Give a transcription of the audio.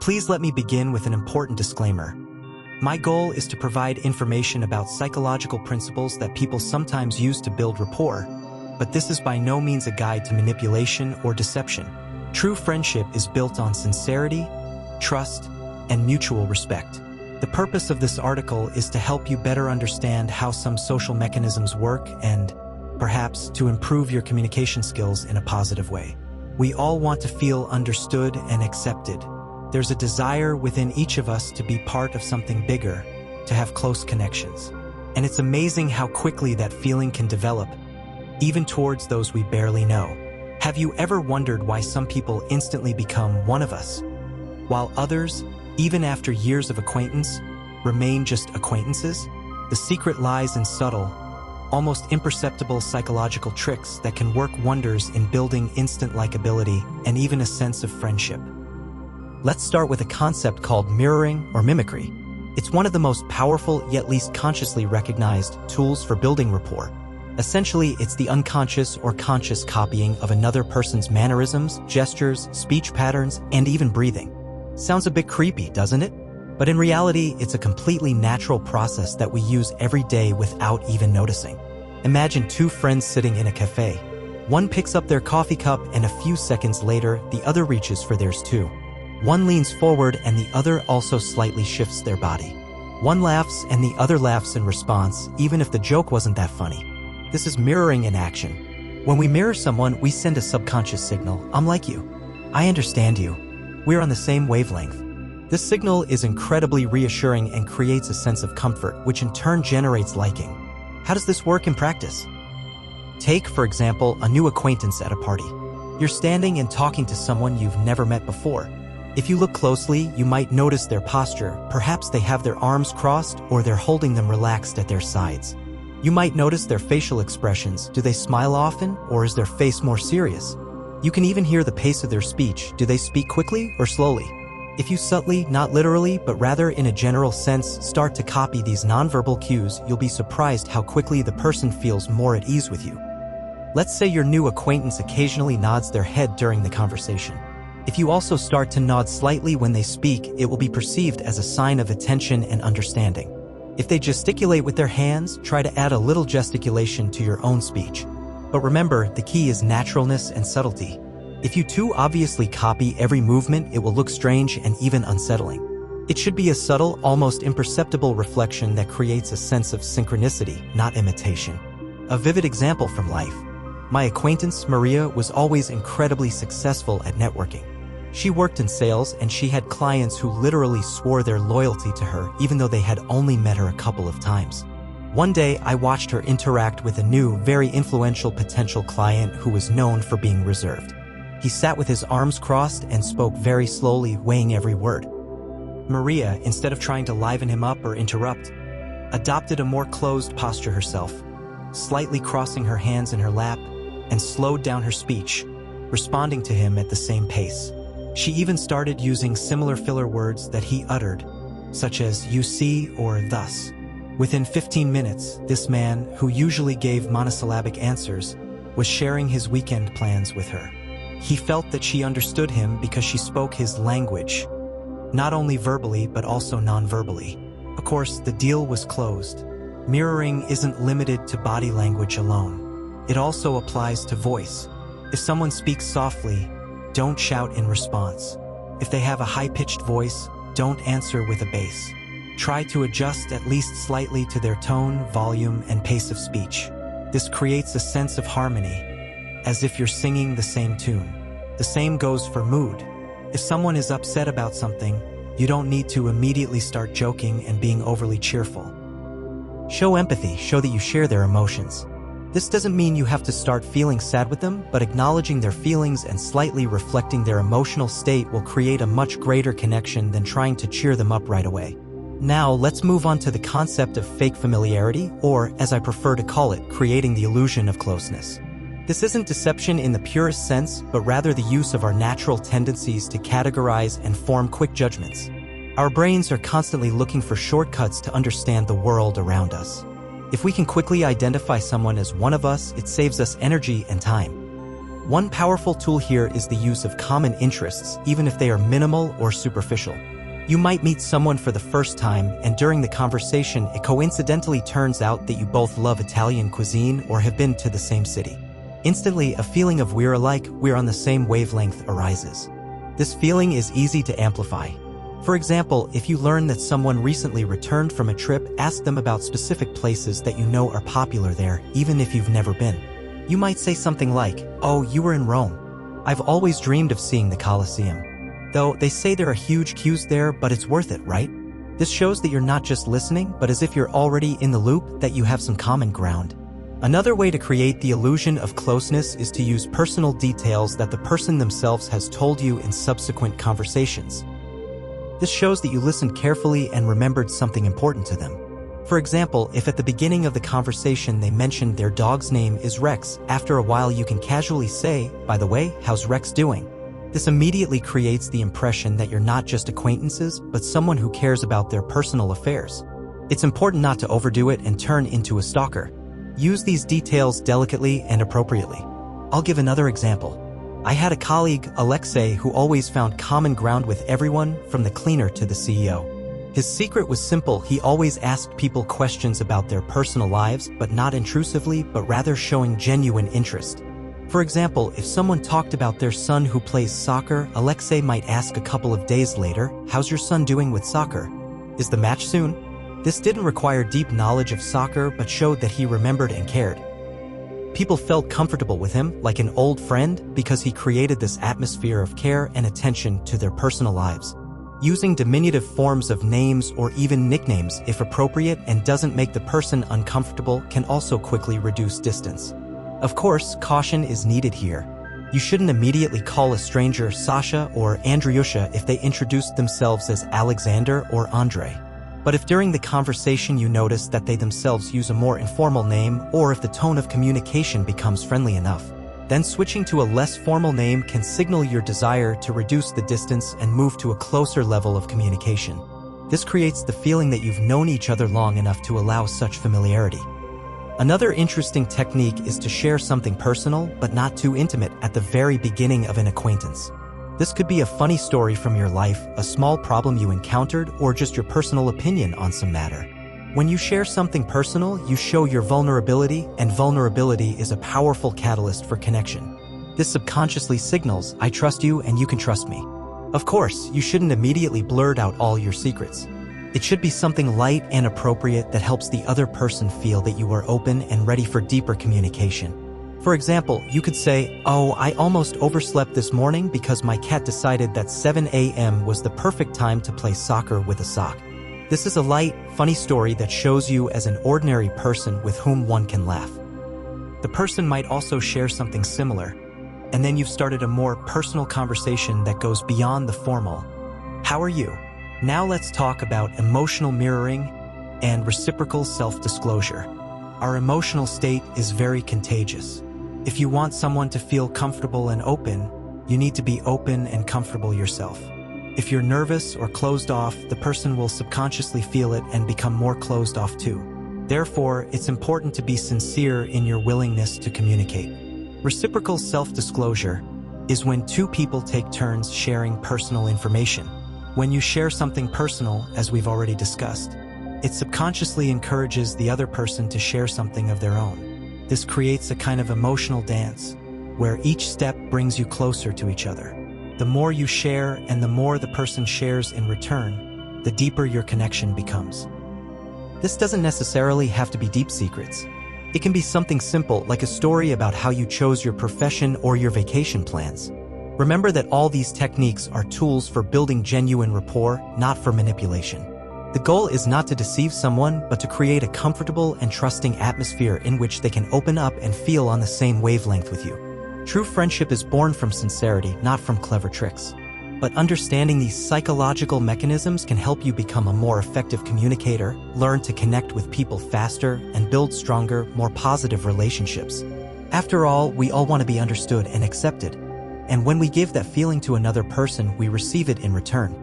Please let me begin with an important disclaimer. My goal is to provide information about psychological principles that people sometimes use to build rapport, but this is by no means a guide to manipulation or deception. True friendship is built on sincerity, trust, and mutual respect. The purpose of this article is to help you better understand how some social mechanisms work and, perhaps, to improve your communication skills in a positive way. We all want to feel understood and accepted. There's a desire within each of us to be part of something bigger, to have close connections. And it's amazing how quickly that feeling can develop, even towards those we barely know. Have you ever wondered why some people instantly become one of us, while others, even after years of acquaintance, remain just acquaintances? The secret lies in subtle, almost imperceptible psychological tricks that can work wonders in building instant likability and even a sense of friendship. Let's start with a concept called mirroring or mimicry. It's one of the most powerful yet least consciously recognized tools for building rapport. Essentially, it's the unconscious or conscious copying of another person's mannerisms, gestures, speech patterns, and even breathing. Sounds a bit creepy, doesn't it? But in reality, it's a completely natural process that we use every day without even noticing. Imagine two friends sitting in a cafe. One picks up their coffee cup and a few seconds later, the other reaches for theirs too. One leans forward and the other also slightly shifts their body. One laughs and the other laughs in response, even if the joke wasn't that funny. This is mirroring in action. When we mirror someone, we send a subconscious signal, "I'm like you. I understand you. We're on the same wavelength." This signal is incredibly reassuring and creates a sense of comfort, which in turn generates liking. How does this work in practice? Take, for example, a new acquaintance at a party. You're standing and talking to someone you've never met before. If you look closely, you might notice their posture. Perhaps they have their arms crossed or they're holding them relaxed at their sides. You might notice their facial expressions. Do they smile often, or is their face more serious? You can even hear the pace of their speech. Do they speak quickly or slowly? If you subtly, not literally, but rather in a general sense, start to copy these nonverbal cues, you'll be surprised how quickly the person feels more at ease with you. Let's say your new acquaintance occasionally nods their head during the conversation. If you also start to nod slightly when they speak, it will be perceived as a sign of attention and understanding. If they gesticulate with their hands, try to add a little gesticulation to your own speech. But remember, the key is naturalness and subtlety. If you too obviously copy every movement, it will look strange and even unsettling. It should be a subtle, almost imperceptible reflection that creates a sense of synchronicity, not imitation. A vivid example from life. My acquaintance, Maria, was always incredibly successful at networking. She worked in sales and she had clients who literally swore their loyalty to her even though they had only met her a couple of times. One day, I watched her interact with a new, very influential potential client who was known for being reserved. He sat with his arms crossed and spoke very slowly, weighing every word. Maria, instead of trying to liven him up or interrupt, adopted a more closed posture herself, slightly crossing her hands in her lap, and slowed down her speech, responding to him at the same pace. She even started using similar filler words that he uttered, such as "you see" or "thus." Within 15 minutes, this man, who usually gave monosyllabic answers, was sharing his weekend plans with her. He felt that she understood him because she spoke his language, not only verbally but also non-verbally. Of course, the deal was closed. Mirroring isn't limited to body language alone. It also applies to voice. If someone speaks softly, don't shout in response. If they have a high-pitched voice, don't answer with a bass. Try to adjust at least slightly to their tone, volume, and pace of speech. This creates a sense of harmony, as if you're singing the same tune. The same goes for mood. If someone is upset about something, you don't need to immediately start joking and being overly cheerful. Show empathy, show that you share their emotions. This doesn't mean you have to start feeling sad with them, but acknowledging their feelings and slightly reflecting their emotional state will create a much greater connection than trying to cheer them up right away. Now, let's move on to the concept of fake familiarity, or, as I prefer to call it, creating the illusion of closeness. This isn't deception in the purest sense, but rather the use of our natural tendencies to categorize and form quick judgments. Our brains are constantly looking for shortcuts to understand the world around us. If we can quickly identify someone as one of us, it saves us energy and time. One powerful tool here is the use of common interests, even if they are minimal or superficial. You might meet someone for the first time, and during the conversation, it coincidentally turns out that you both love Italian cuisine or have been to the same city. Instantly, a feeling of we're alike, we're on the same wavelength arises. This feeling is easy to amplify. For example, if you learn that someone recently returned from a trip, ask them about specific places that you know are popular there, even if you've never been. You might say something like, "Oh, you were in Rome. I've always dreamed of seeing the Colosseum. Though they say there are huge queues there, but it's worth it, right?" This shows that you're not just listening, but as if you're already in the loop, that you have some common ground. Another way to create the illusion of closeness is to use personal details that the person themselves has told you in subsequent conversations. This shows that you listened carefully and remembered something important to them. For example, if at the beginning of the conversation they mentioned their dog's name is Rex, after a while you can casually say, "By the way, how's Rex doing?" This immediately creates the impression that you're not just acquaintances, but someone who cares about their personal affairs. It's important not to overdo it and turn into a stalker. Use these details delicately and appropriately. I'll give another example. I had a colleague, Alexei, who always found common ground with everyone, from the cleaner to the CEO. His secret was simple: he always asked people questions about their personal lives, but not intrusively, but rather showing genuine interest. For example, if someone talked about their son who plays soccer, Alexei might ask a couple of days later, "How's your son doing with soccer? Is the match soon?" This didn't require deep knowledge of soccer, but showed that he remembered and cared. People felt comfortable with him, like an old friend, because he created this atmosphere of care and attention to their personal lives. Using diminutive forms of names or even nicknames, if appropriate and doesn't make the person uncomfortable, can also quickly reduce distance. Of course, caution is needed here. You shouldn't immediately call a stranger Sasha or Andriusha if they introduced themselves as Alexander or Andre. But if during the conversation you notice that they themselves use a more informal name, or if the tone of communication becomes friendly enough, then switching to a less formal name can signal your desire to reduce the distance and move to a closer level of communication. This creates the feeling that you've known each other long enough to allow such familiarity. Another interesting technique is to share something personal, but not too intimate, at the very beginning of an acquaintance. This could be a funny story from your life, a small problem you encountered, or just your personal opinion on some matter. When you share something personal, you show your vulnerability, and vulnerability is a powerful catalyst for connection. This subconsciously signals, "I trust you and you can trust me." Of course, you shouldn't immediately blurt out all your secrets. It should be something light and appropriate that helps the other person feel that you are open and ready for deeper communication. For example, you could say, "Oh, I almost overslept this morning because my cat decided that 7 a.m. was the perfect time to play soccer with a sock." This is a light, funny story that shows you as an ordinary person with whom one can laugh. The person might also share something similar, and then you've started a more personal conversation that goes beyond the formal. "How are you?" Now let's talk about emotional mirroring and reciprocal self-disclosure. Our emotional state is very contagious. If you want someone to feel comfortable and open, you need to be open and comfortable yourself. If you're nervous or closed off, the person will subconsciously feel it and become more closed off too. Therefore, it's important to be sincere in your willingness to communicate. Reciprocal self-disclosure is when two people take turns sharing personal information. When you share something personal, as we've already discussed, it subconsciously encourages the other person to share something of their own. This creates a kind of emotional dance, where each step brings you closer to each other. The more you share and the more the person shares in return, the deeper your connection becomes. This doesn't necessarily have to be deep secrets. It can be something simple, like a story about how you chose your profession or your vacation plans. Remember that all these techniques are tools for building genuine rapport, not for manipulation. The goal is not to deceive someone, but to create a comfortable and trusting atmosphere in which they can open up and feel on the same wavelength with you. True friendship is born from sincerity, not from clever tricks. But understanding these psychological mechanisms can help you become a more effective communicator, learn to connect with people faster, and build stronger, more positive relationships. After all, we all want to be understood and accepted. And when we give that feeling to another person, we receive it in return.